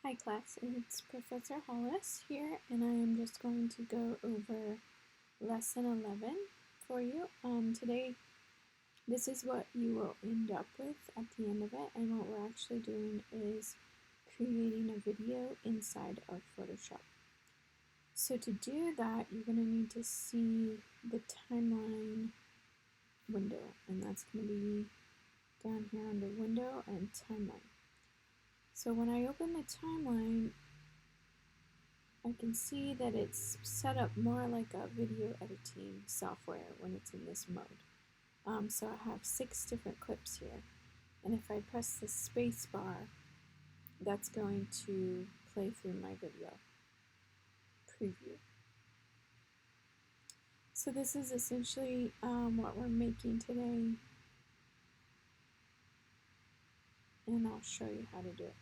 Hi class, it's Professor Hollis here, and I am just going to go over lesson 11 for you. Today, this is what you will end up with at the end of it, and what we're actually doing is creating a video inside of Photoshop. So to do that, you're going to need to see the timeline window, and that's going to be down here under Window and Timeline. So when I open the timeline, I can see that it's set up more like a video editing software when it's in this mode. So I have 6 different clips here, and if I press the space bar, that's going to play through my video preview. So this is essentially what we're making today, and I'll show you how to do it.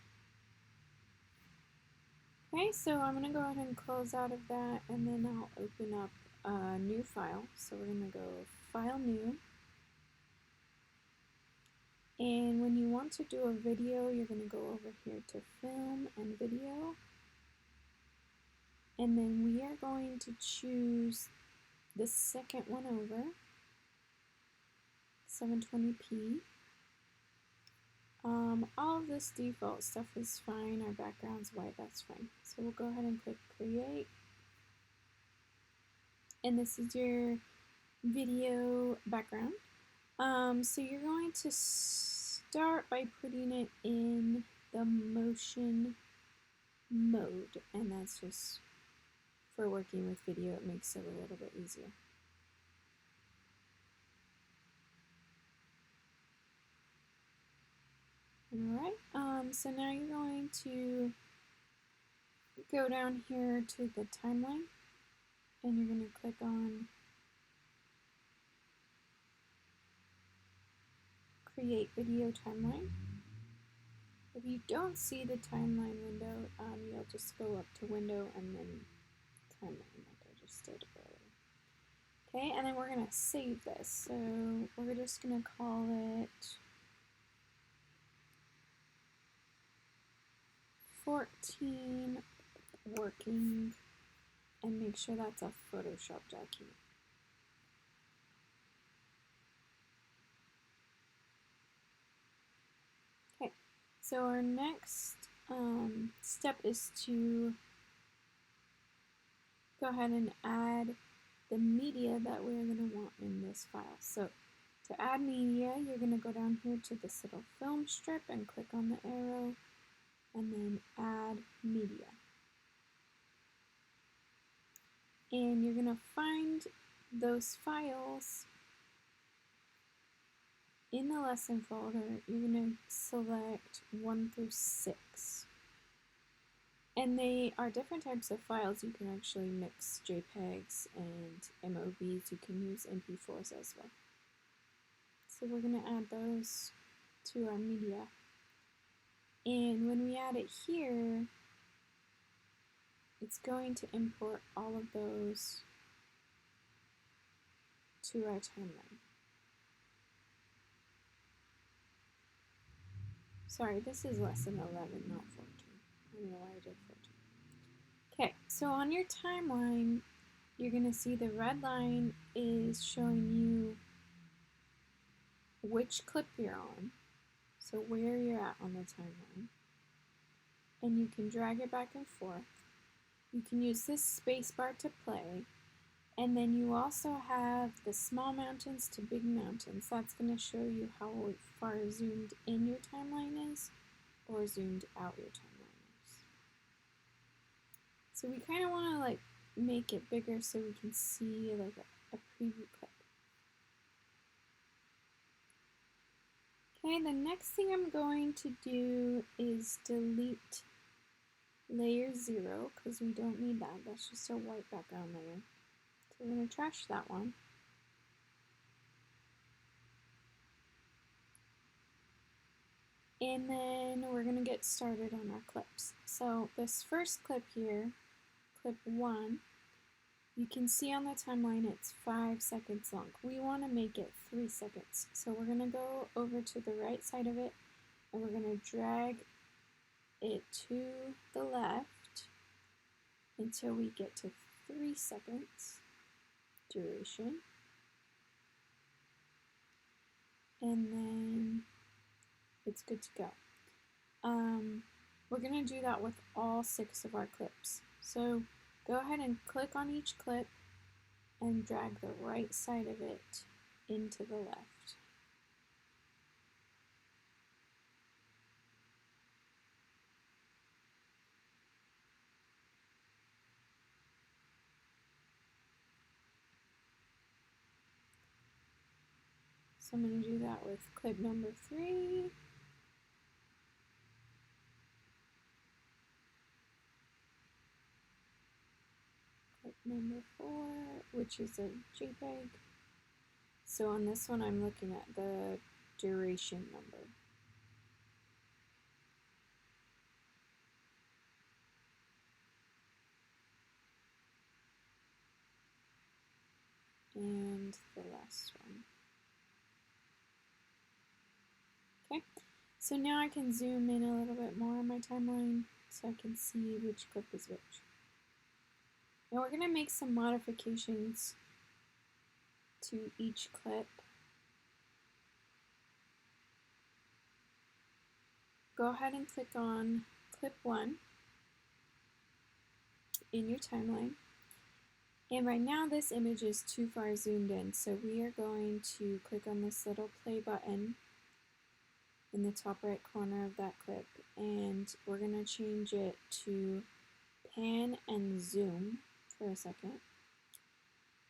Okay, so I'm going to go ahead and close out of that, and then I'll open up a new file. So we're going to go File, New. And when you want to do a video, you're going to go over here to Film and Video. And then we are going to choose the second one over, 720p. All of this default stuff is fine. Our background's white, that's fine. So we'll go ahead and click Create. And this is your video background. So you're going to start by putting it in the motion mode, and that's just for working with video, it makes it a little bit easier. Alright, so now you're going to go down here to the timeline, and you're going to click on Create Video Timeline. If you don't see the timeline window, you'll just go up to Window and then Timeline, like I just did earlier. Okay, and then we're going to save this. So we're just going to call it 14 Working, and make sure that's a Photoshop document. Okay, so our next step is to go ahead and add the media that we're going to want in this file. So to add media, you're going to go down here to this little film strip and click on the arrow and then Add Media. And you're going to find those files in the lesson folder. You're going to select 1 through 6. And they are different types of files. You can actually mix JPEGs and MOVs. You can use MP4s as well. So we're going to add those to our media. And when we add it here, it's going to import all of those to our timeline. Sorry, this is lesson 11, not 14. I don't know why I did 14. Okay, so on your timeline, you're going to see the red line is showing you which clip you're on, so where you're at on the timeline. And you can drag it back and forth. You can use this space bar to play. And then you also have the small mountains to big mountains. That's going to show you how far zoomed in your timeline is or zoomed out your timeline is. So we kind of want to like make it bigger so we can see like a preview clip. Okay, the next thing I'm going to do is delete layer 0 because we don't need that. That's just a white background layer. So we're going to trash that one. And then we're going to get started on our clips. So this first clip here, clip 1, you can see on the timeline it's 5 seconds long. We want to make it 3 seconds. So we're going to go over to the right side of it and we're going to drag it to the left until we get to 3 seconds duration. And then it's good to go. We're going to do that with all 6 of our clips. So go ahead and click on each clip and drag the right side of it into the left. So I'm going to do that with clip number 3. Clip number 4, which is a JPEG. So on this one, I'm looking at the duration number. And the last one. Okay, so now I can zoom in a little bit more on my timeline so I can see which clip is which. Now we're going to make some modifications to each clip. Go ahead and click on clip 1 in your timeline. And right now this image is too far zoomed in, so we are going to click on this little play button in the top right corner of that clip, and we're going to change it to pan and zoom for a second.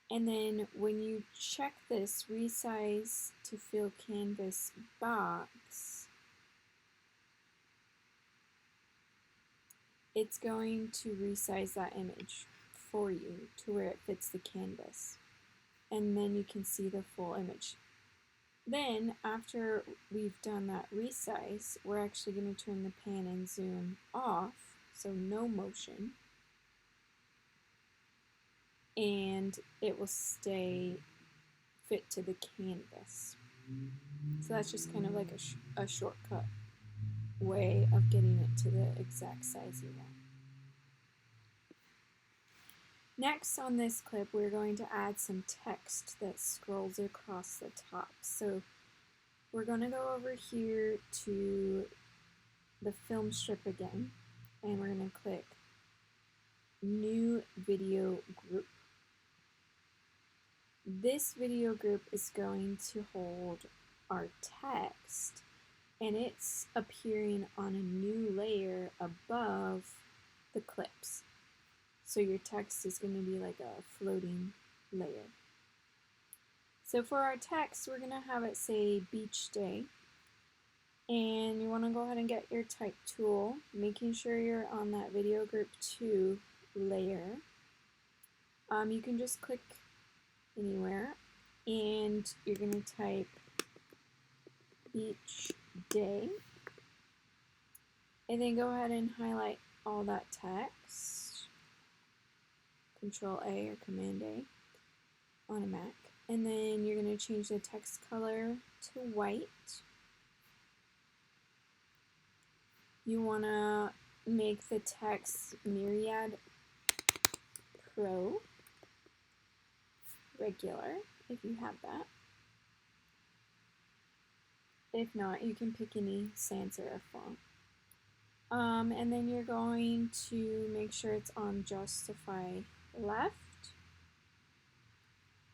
And then when you check this resize to fill canvas box, it's going to resize that image for you to where it fits the canvas. And then you can see the full image. Then after we've done that resize, we're actually going to turn the pan and zoom off, so no motion. And it will stay fit to the canvas. So that's just kind of like a shortcut way of getting it to the exact size you want. Next on this clip, we're going to add some text that scrolls across the top. So we're going to go over here to the film strip again, and we're going to click New Video Group. This video group is going to hold our text, and it's appearing on a new layer above the clips. So your text is going to be like a floating layer. So for our text, we're going to have it say beach day. And you want to go ahead and get your type tool, making sure you're on that video group 2 layer. You can just click anywhere, and you're going to type beach day, and then go ahead and highlight all that text, Control A or Command A on a Mac, and then you're going to change the text color to white. You want to make the text Myriad Pro regular, if you have that. If not, you can pick any sans serif font. And then you're going to make sure it's on justify left.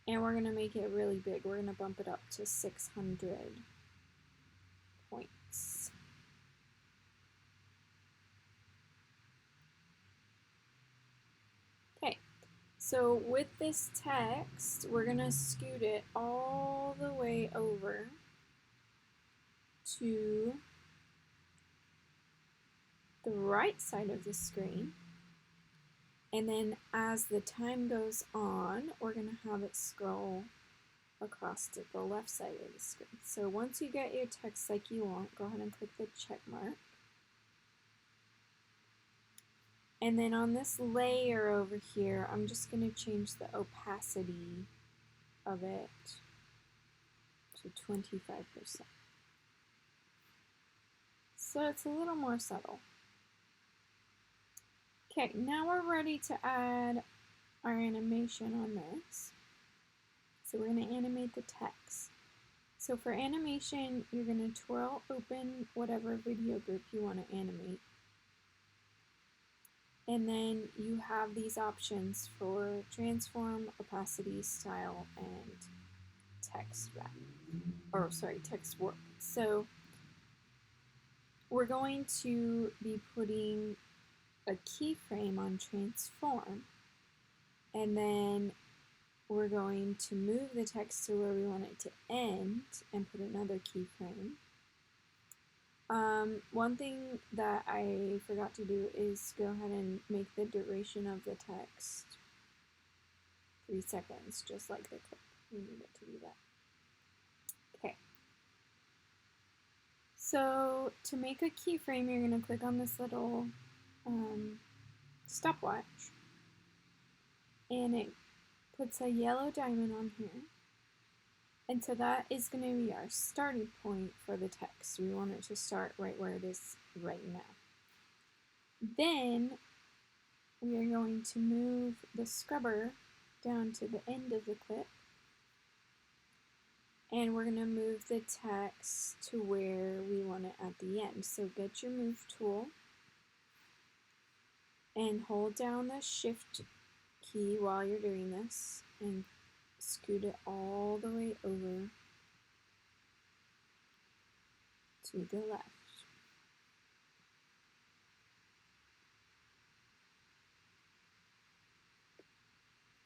And we're going to make it really big. We're going to bump it up to 600 points. Okay. So with this text, we're going to scoot it all the way over to the right side of the screen. And then as the time goes on, we're going to have it scroll across to the left side of the screen. So once you get your text like you want, go ahead and click the check mark. And then on this layer over here, I'm just going to change the opacity of it to 25%. So it's a little more subtle. Okay, now we're ready to add our animation on this. So we're going to animate the text. So for animation, you're going to twirl open whatever video group you want to animate. And then you have these options for transform, opacity, style, and text wrap. Text work. So we're going to be putting a keyframe on transform, and then we're going to move the text to where we want it to end and put another keyframe. One thing that I forgot to do is go ahead and make the duration of the text 3 seconds, just like the clip. We need it to do that. Okay. So to make a keyframe, you're going to click on this little stopwatch, and it puts a yellow diamond on here. And so that is going to be our starting point for the text. We want it to start right where it is right now. Then we are going to move the scrubber down to the end of the clip. And we're going to move the text to where we want it at the end. So get your move tool and hold down the shift key while you're doing this and scoot it all the way over to the left.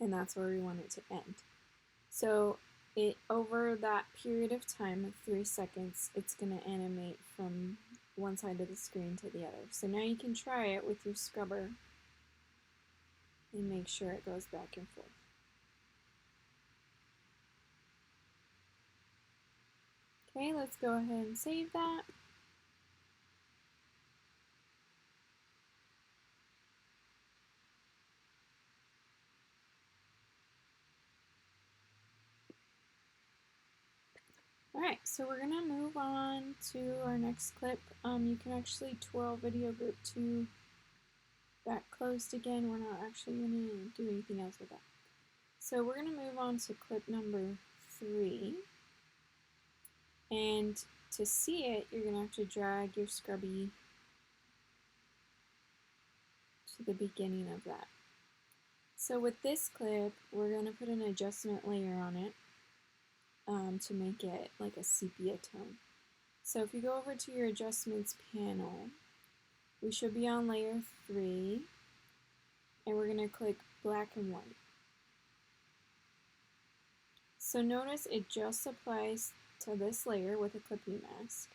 And that's where we want it to end. So over that period of time of 3 seconds, it's going to animate from one side of the screen to the other. So now you can try it with your scrubber and make sure it goes back and forth. Okay, let's go ahead and save that. Alright, so we're going to move on to our next clip. You can actually twirl video group 2 back closed again. We're not actually going to do anything else with that. So we're going to move on to clip number 3. And to see it, you're going to have to drag your scrubby to the beginning of that. So with this clip, we're going to put an adjustment layer on it to make it like a sepia tone. So if you go over to your adjustments panel, we should be on layer 3, and we're going to click black and white. So notice it just applies to this layer with a clipping mask.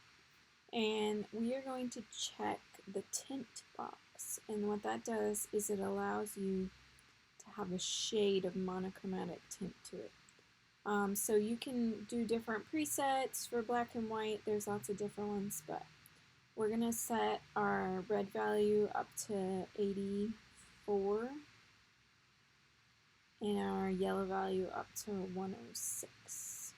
And we are going to check the tint box. And what that does is it allows you to have a shade of monochromatic tint to it. So you can do different presets for black and white. There's lots of different ones, but we're going to set our red value up to 84 and our yellow value up to 106.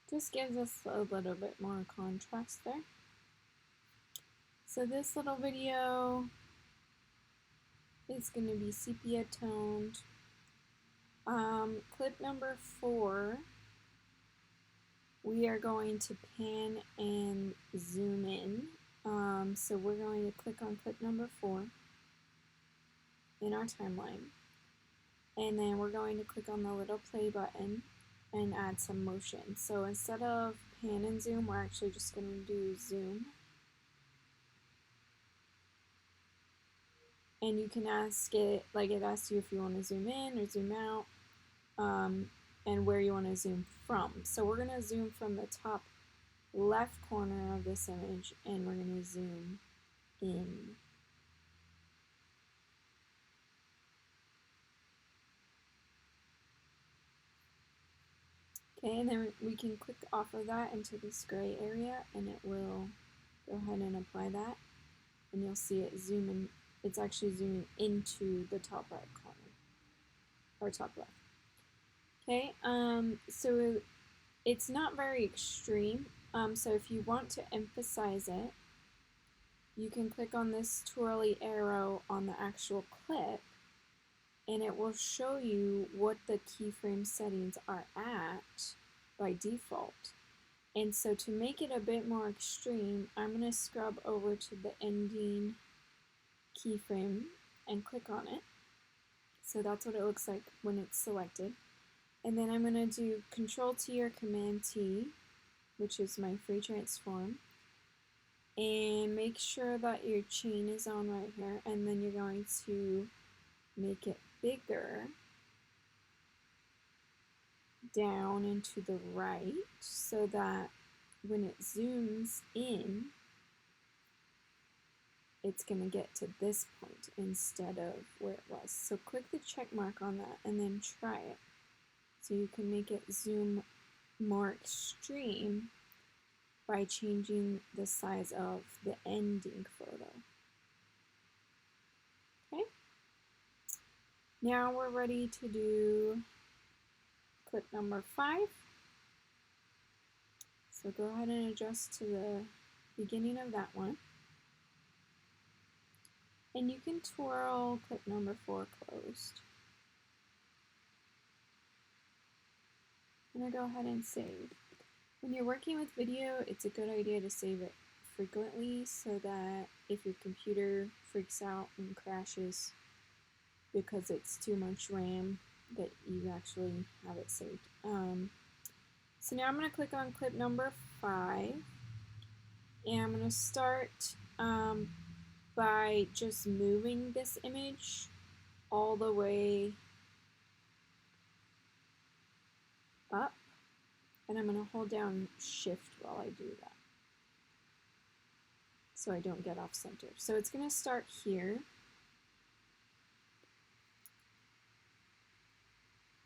Just gives us a little bit more contrast there. So this little video is going to be sepia toned. Clip number 4, we are going to pan and zoom in. So we're going to click on clip number 4 in our timeline. And then we're going to click on the little play button and add some motion. So instead of pan and zoom, we're actually just going to do zoom. And you can ask it, like it asks you if you want to zoom in or zoom out, and where you want to zoom from. So we're going to zoom from the top left corner of this image, and we're going to zoom in. Okay, and then we can click off of that into this gray area, and it will go ahead and apply that, and you'll see it zoom in. It's actually zooming into the top right corner, or top left. Okay, so it's not very extreme. So if you want to emphasize it, you can click on this twirly arrow on the actual clip, and it will show you what the keyframe settings are at by default. And so to make it a bit more extreme, I'm going to scrub over to the ending keyframe and click on it. So that's what it looks like when it's selected. And then I'm going to do Control T or Command T, which is my free transform. And make sure that your chain is on right here, and then you're going to make it bigger down and to the right so that when it zooms in, it's going to get to this point instead of where it was. So click the check mark on that and then try it. So you can make it zoom more extreme by changing the size of the ending photo. Okay? Now we're ready to do clip number 5. So go ahead and adjust to the beginning of that one. And you can twirl clip number 4 closed. I'm going to go ahead and save. When you're working with video, it's a good idea to save it frequently so that if your computer freaks out and crashes because it's too much RAM, that you actually have it saved. So now I'm going to click on clip number 5, and I'm going to start by just moving this image all the way up, and I'm going to hold down Shift while I do that so I don't get off center. So it's going to start here,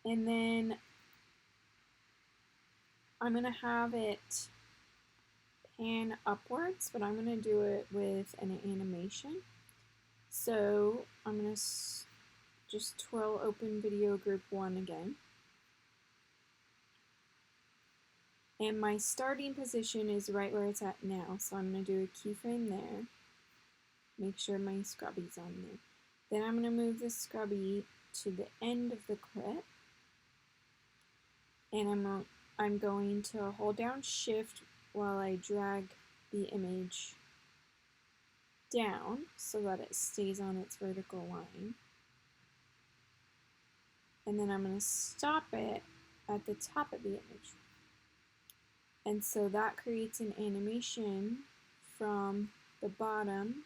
and then I'm going to have it pan upwards, but I'm going to do it with an animation. So I'm going to just twirl open video group 1 again. And my starting position is right where it's at now, so I'm going to do a keyframe there. Make sure my scrubby's on there. Then I'm going to move the scrubby to the end of the clip, and I'm going to hold down Shift while I drag the image down so that it stays on its vertical line. And then I'm going to stop it at the top of the image. And so that creates an animation from the bottom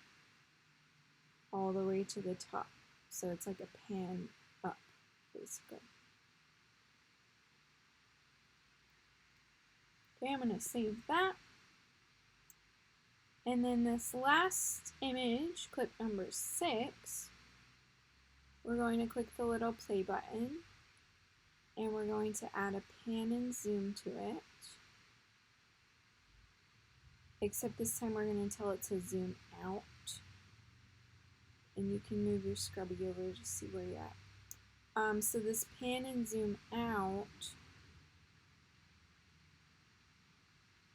all the way to the top. So it's like a pan up, basically. Okay, I'm going to save that. And then this last image, clip number 6, we're going to click the little play button, and we're going to add a pan and zoom to it. Except this time we're going to tell it to zoom out. And you can move your scrubby over to see where you're at. So this pan and zoom out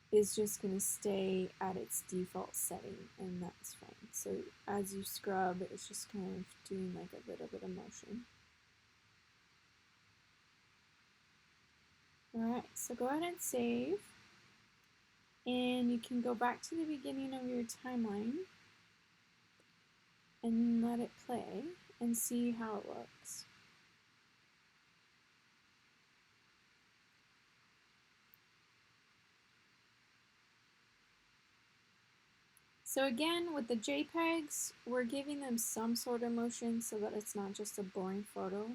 is just going to stay at its default setting, and that's fine. So as you scrub, it's just kind of doing like a little bit of motion. Alright, so go ahead and save. And you can go back to the beginning of your timeline and let it play and see how it looks. So again, with the JPEGs, we're giving them some sort of motion so that it's not just a boring photo,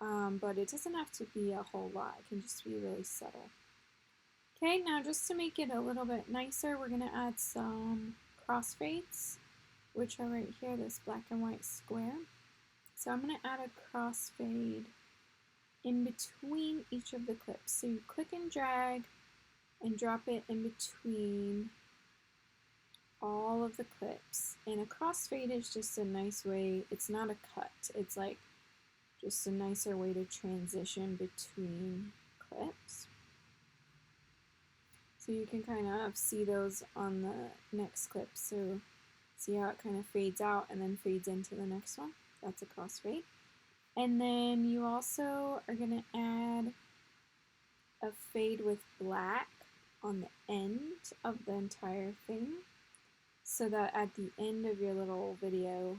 but it doesn't have to be a whole lot. It can just be really subtle. Okay, now just to make it a little bit nicer, we're going to add some crossfades, which are right here, this black and white square. So I'm going to add a crossfade in between each of the clips. So you click and drag and drop it in between all of the clips. And a crossfade is just a nice way, it's not a cut, it's like just a nicer way to transition between clips. So you can kind of see those on the next clip. So see how it kind of fades out and then fades into the next one? That's a crossfade. And then you also are going to add a fade with black on the end of the entire thing, so that at the end of your little video,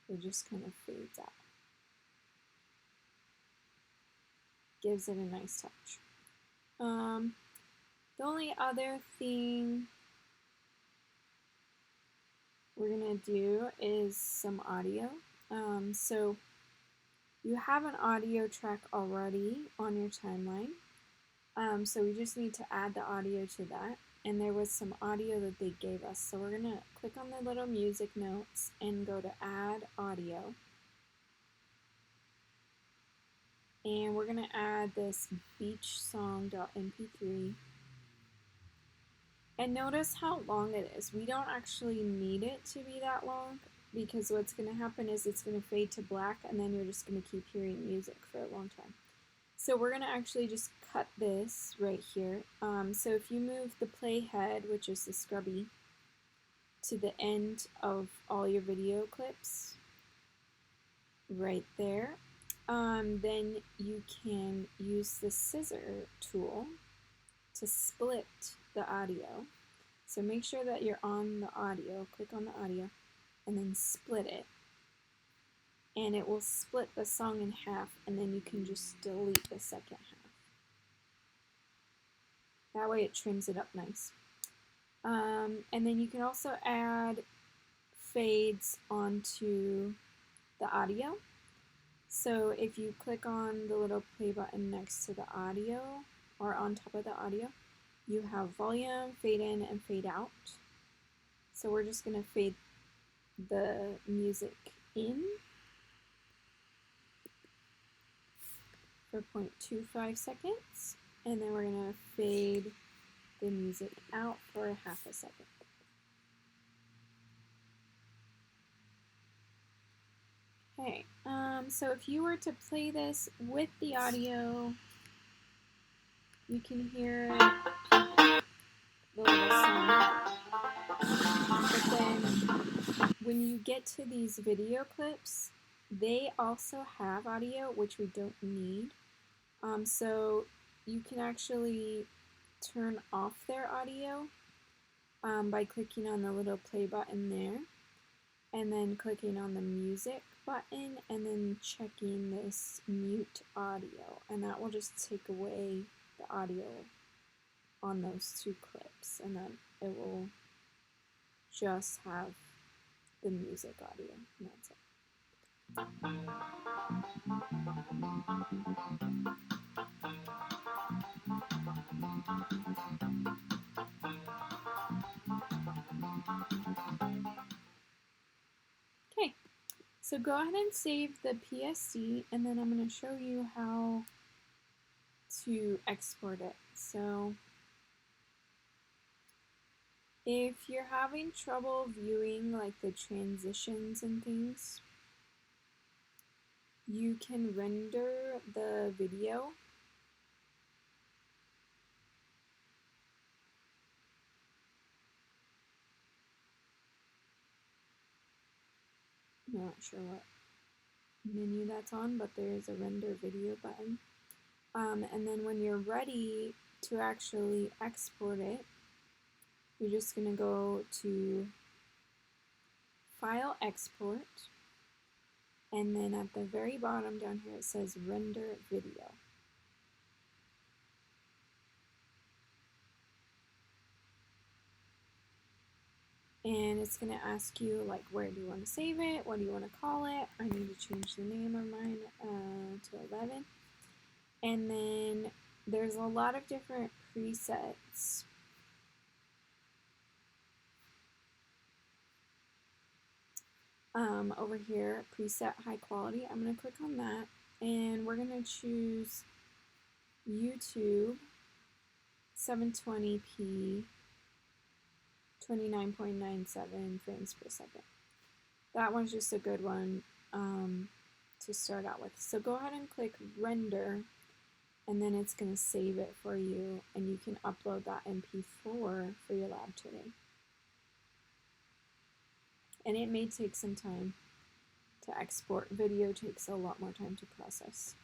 it just kind of fades out. Gives it a nice touch. The only other thing we're going to do is some audio. So you have an audio track already on your timeline. So we just need to add the audio to that. And there was some audio that they gave us. So we're going to click on the little music notes and go to add audio. And we're going to add this beach song.mp3. And notice how long it is. We don't actually need it to be that long, because what's going to happen is it's going to fade to black and then you're just going to keep hearing music for a long time. So we're going to actually just cut this right here. So if you move the playhead, which is the scrubby, to the end of all your video clips, right there, then you can use the scissor tool to split the audio. So make sure that you're on the audio, click on the audio, and then split it. And it will split the song in half, and then you can just delete the second half. That way it trims it up nice. And then you can also add fades onto the audio. So if you click on the little play button next to the audio, or on top of the audio, you have volume, fade in, and fade out. So we're just going to fade the music in for 0.25 seconds, and then we're going to fade the music out for half a second. Okay, so if you were to play this with the audio, you can hear the little song. But then when you get to these video clips, they also have audio, which we don't need. So you can actually turn off their audio by clicking on the little play button there, and then clicking on the music button, and then checking this mute audio, and that will just take away the audio on those two clips, and then it will just have the music audio, and that's it. Okay, so go ahead and save the PSD, and then I'm going to show you how to export it. So if you're having trouble viewing like the transitions and things, you can render the video. I'm not sure what menu that's on, but there is a render video button. And then when you're ready to actually export it, you're just going to go to File Export, and then at the very bottom down here it says Render Video. And it's going to ask you, like, where do you want to save it? What do you want to call it? I need to change the name of mine to 11. And then there's a lot of different presets. Over here, preset high quality. I'm going to click on that, and we're going to choose YouTube 720p 29.97 frames per second. That one's just a good one to start out with. So go ahead and click render, and then it's going to save it for you, and you can upload that MP4 for your lab today. And it may take some time to export. Video takes a lot more time to process.